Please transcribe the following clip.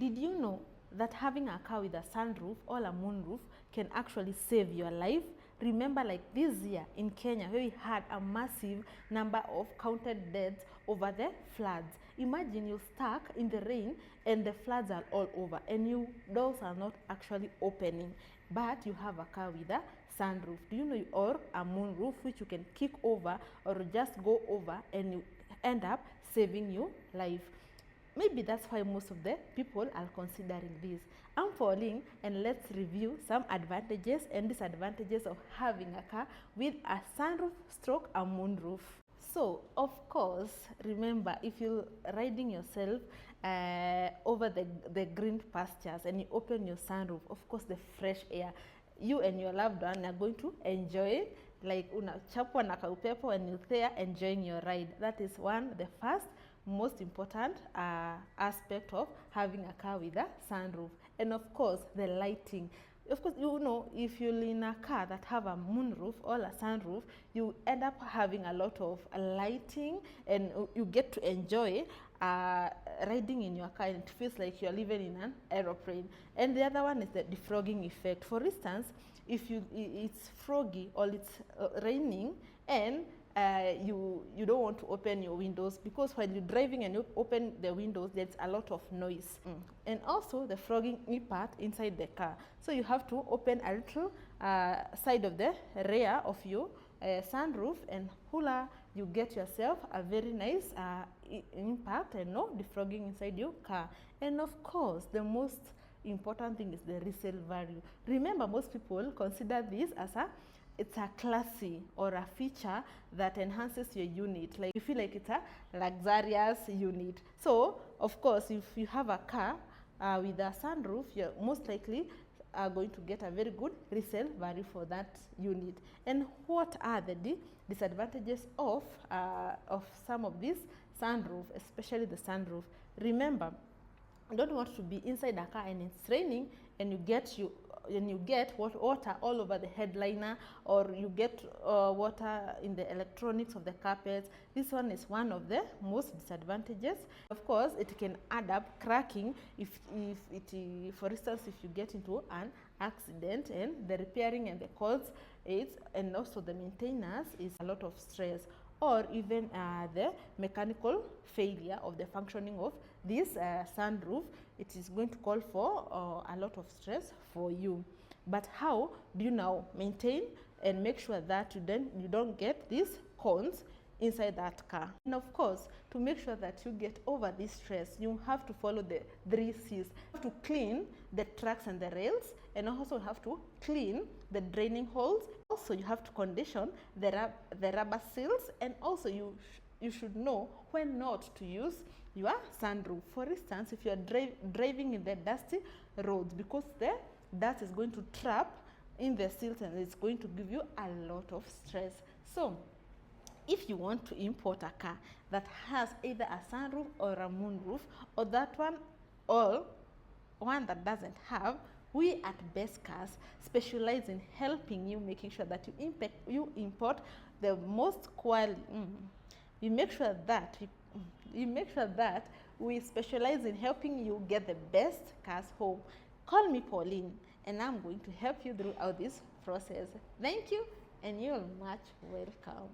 Did you know that having a car with a sunroof or a moonroof can actually save your life? Remember, like this year in Kenya, where we had a massive number of counted deaths over the floods. Imagine you're stuck in the rain and the floods are all over and your doors are not actually opening, but you have a car with a sunroof. Do you know, or a moonroof, which you can kick over or just go over and you end up saving your life. Maybe that's why most of the people are considering this. I'm Pauline, and let's review some advantages and disadvantages of having a car with a sunroof stroke a moonroof. So, of course, remember, if you're riding yourself over the green pastures and you open your sunroof, of course, the fresh air, you and your loved one are going to enjoy it, like unachapwa na kaupepo and you're there enjoying your ride. That is the first most important aspect of having a car with a sunroof. And of course, the lighting. Of course, you know, if you're in a car that have a moonroof or a sunroof, you end up having a lot of lighting and you get to enjoy riding in your car, and it feels like you're living in an aeroplane. And the other one is the defrogging effect. For instance, if it's foggy or it's raining and you don't want to open your windows, because when you're driving and you open the windows, there's a lot of noise. And also the frogging part inside the car. So you have to open a little side of the rear of your sunroof, and hula, you get yourself a very nice impact and no defrogging inside your car. And of course, the most important thing is the resale value. Remember, most people consider this as it's a classy or a feature that enhances your unit. Like you feel like it's a luxurious unit. So, of course, if you have a car with a sunroof, you're most likely going to get a very good resale value for that unit. And what are the disadvantages of some of these sunroof, especially the sunroof? Remember, you don't want to be inside a car and it's raining and you get water all over the headliner, or you get water in the electronics of the carpets. This one is one of the most disadvantages. Of course, it can add up cracking if for instance, if you get into an accident, and the repairing and the costs and also the maintenance is a lot of stress, or even the mechanical failure of the functioning of this sunroof. It is going to call for a lot of stress for you. But how do you now maintain and make sure that you don't get these cons inside that car? And of course, to make sure that you get over this stress, you have to follow the 3 C's. You have to clean the tracks and the rails, and also have to clean the draining holes. Also, you have to condition the rubber seals, and also you should know when not to use your sunroof. For instance, if you are driving in the dusty roads, because the dust is going to trap in the seals and it's going to give you a lot of stress. So, if you want to import a car that has either a sunroof or a moonroof, or that one, or one that doesn't have, we at Best Cars specialize in helping you, making sure that you import the most quality. We make sure that we specialize in helping you get the best cars home. Call me Pauline, and I'm going to help you throughout this process. Thank you, and you're much welcome.